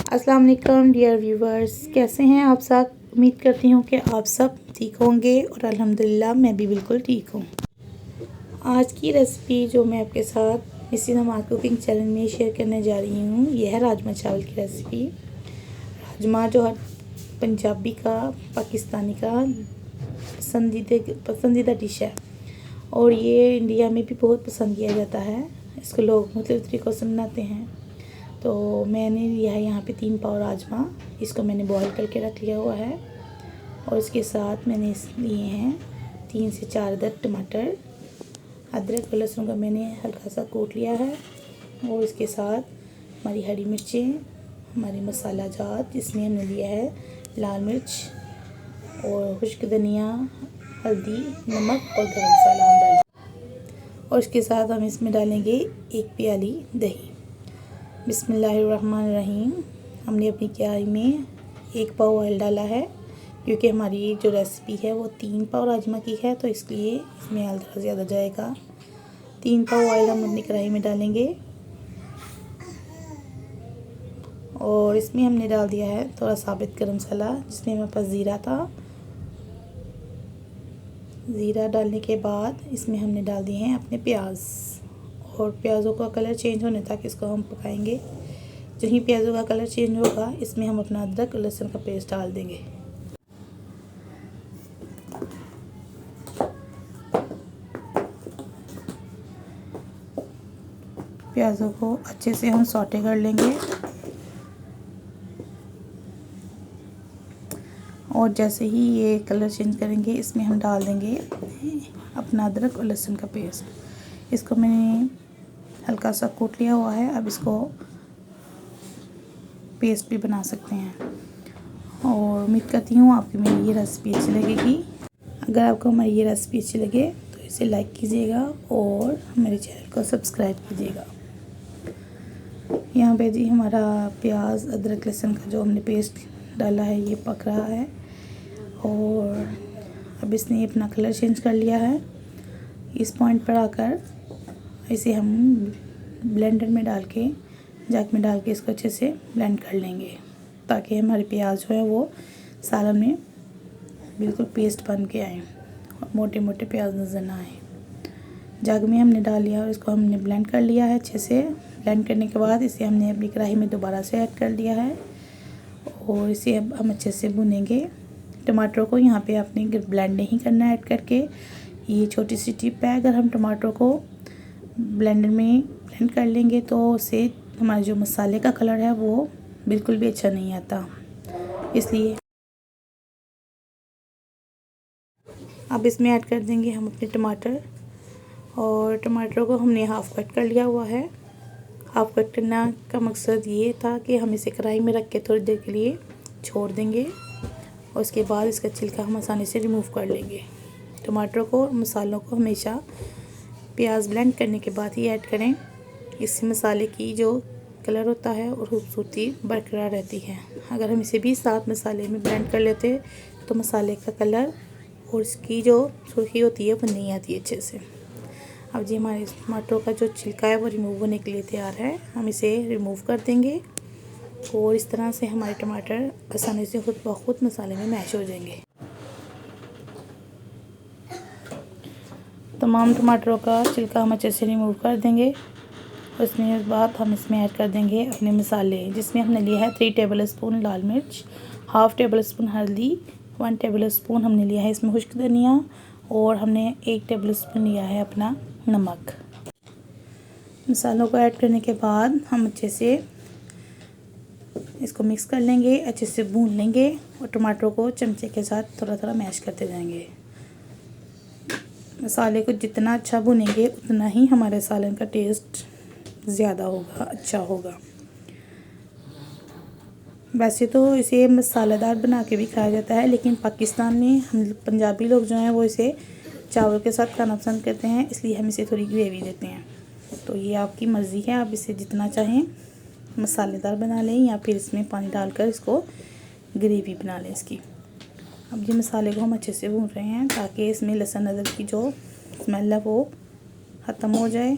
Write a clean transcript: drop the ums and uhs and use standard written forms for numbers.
अस्सलाम वालेकुम dear viewers, कैसे हैं आप सब। उम्मीद करती हूँ कि आप सब ठीक होंगे और अल्हम्दुलिल्लाह मैं भी बिल्कुल ठीक हूँ। आज की रेसिपी जो मैं आपके साथ मिसेस नमाज कुकिंग चैनल में शेयर करने जा रही हूँ, यह है राजमा चावल की रेसिपी। राजमा जो हर पंजाबी का, पाकिस्तानी का पसंदीदा डिश है और ये इंडिया में भी बहुत पसंद किया जाता है। इसको लोग मुख्तलिफ तरीक़ों से बनाते हैं। तो मैंने लिया है यहाँ पे 3 पाव राजमा। इसको मैंने बॉईल करके रख लिया हुआ है और इसके साथ मैंने लिए हैं 3 से 4 अदद टमाटर। अदरक और लहसुन का मैंने हल्का सा कूट लिया है और इसके साथ हमारी हरी मिर्चें, हमारी मसाला जात जिसमें हमने लिया है लाल मिर्च और खुश्क धनिया, हल्दी, नमक और गरम मसाला हम डालेंगे। और इसके साथ हम इसमें डालेंगे 1 प्याली दही। बिस्मिल्लाहिर्रहमानिर्रहीम। हमने अपनी कढ़ाई में 1 पाव ऑयल डाला है क्योंकि हमारी जो रेसिपी है वो 3 पाव राजमा की है, तो इसलिए इसमें ऑयल थोड़ा ज़्यादा जाएगा। 3 पाव ऑयल हम अपनी कढ़ाई में डालेंगे और इसमें हमने डाल दिया है थोड़ा साबित गरम मसाला जिसमें हमारे पास ज़ीरा था। ज़ीरा डालने के बाद इसमें हमने डाल दिए हैं अपने प्याज और प्याज़ों का कलर चेंज होने तक इसको हम पकाएंगे। जो ही प्याज़ों का कलर चेंज होगा इसमें हम अपना अदरक और लहसुन का पेस्ट डाल देंगे। प्याज़ों को अच्छे से हम सौटे कर लेंगे और जैसे ही ये कलर चेंज करेंगे इसमें हम डाल देंगे अपना अदरक और लहसुन का पेस्ट। इसको मैंने हल्का सा कूट लिया हुआ है। अब इसको पेस्ट भी बना सकते हैं और उम्मीद करती हूँ आपकी मेरी ये रेसिपी अच्छी लगेगी। अगर आपको हमारी ये रेसिपी अच्छी लगे तो इसे लाइक कीजिएगा और मेरे चैनल को सब्सक्राइब कीजिएगा। यहाँ पे जी हमारा प्याज, अदरक, लहसुन का जो हमने पेस्ट डाला है ये पक रहा है और अब इसने अपना कलर चेंज कर लिया है। इस पॉइंट पर आकर इसे हम ब्लेंडर में डाल के, जग में डाल के इसको अच्छे से ब्लेंड कर लेंगे ताकि हमारे प्याज जो है वो सालन में बिल्कुल पेस्ट बन के आए और मोटे मोटे प्याज नज़र ना आए। जग में हमने डाल लिया और इसको हमने ब्लेंड कर लिया है अच्छे से। ब्लेंड करने के बाद इसे हमने अपनी कढ़ाई में दोबारा से ऐड कर दिया है और इसे अब हम अच्छे से भुनेंगे। टमाटर को यहाँ पे आपने ब्लेंड नहीं करना ऐड करके, ये छोटी सी टिप है। अगर हम टमाटर को ब्लेंडर में ब्लेंड कर लेंगे तो उससे हमारे जो मसाले का कलर है वो बिल्कुल भी अच्छा नहीं आता। इसलिए अब इसमें ऐड कर देंगे हम अपने टमाटर और टमाटर को हमने हाफ़ कट कर लिया हुआ है। हाफ़ कट करना का मकसद ये था कि हम इसे कढ़ाई में रख के थोड़ी देर के लिए छोड़ देंगे और उसके बाद इसका छिलका हम आसानी से रिमूव कर लेंगे। टमाटर को और मसालों को हमेशा प्याज ब्लेंड करने के बाद ही ऐड करें। इससे मसाले की जो कलर होता है और खूबसूरती बरकरार रहती है। अगर हम इसे भी साथ मसाले में ब्लेंड कर लेते तो मसाले का कलर और इसकी जो सुर्खी होती है वो नहीं आती अच्छे से। अब जी हमारे टमाटरों का जो छिलका है वो रिमूव होने के लिए तैयार है। हम इसे रिमूव कर देंगे और इस तरह से हमारे टमाटर आसानी से खुद ब खुद मसाले में मैश हो जाएंगे। तमाम टमाटरों का छिलका हम अच्छे से रिमूव कर देंगे। उसमें बाद हम इसमें ऐड कर देंगे अपने मसाले जिसमें हमने लिया है 3 टेबल स्पून लाल मिर्च, हाफ़ टेबल स्पून हल्दी, 1 टेबल स्पून हमने लिया है इसमें खुश्क धनिया और हमने 1 टेबल स्पून लिया है अपना नमक। मसालों को ऐड करने के बाद हम अच्छे से इसको मिक्स कर लेंगे, अच्छे से भून लेंगे और टमाटरों को चमचे के साथ थोड़ा थोड़ा मैश करते जाएंगे। मसाले को जितना अच्छा भुनेंगे उतना ही हमारे सालन का टेस्ट ज़्यादा होगा, अच्छा होगा। वैसे तो इसे मसालेदार बना के भी खाया जाता है, लेकिन पाकिस्तान में हम पंजाबी लोग जो हैं वो इसे चावल के साथ खाना पसंद करते हैं, इसलिए हम इसे थोड़ी ग्रेवी देते हैं। तो ये आपकी मर्ज़ी है, आप इसे जितना चाहें मसालेदार बना लें या फिर इसमें पानी डालकर इसको ग्रेवी बना लें इसकी। अब ये मसाले को हम अच्छे से भून रहे हैं ताकि इसमें लहसुन अदरक की जो स्मेल है वो ख़त्म हो जाए।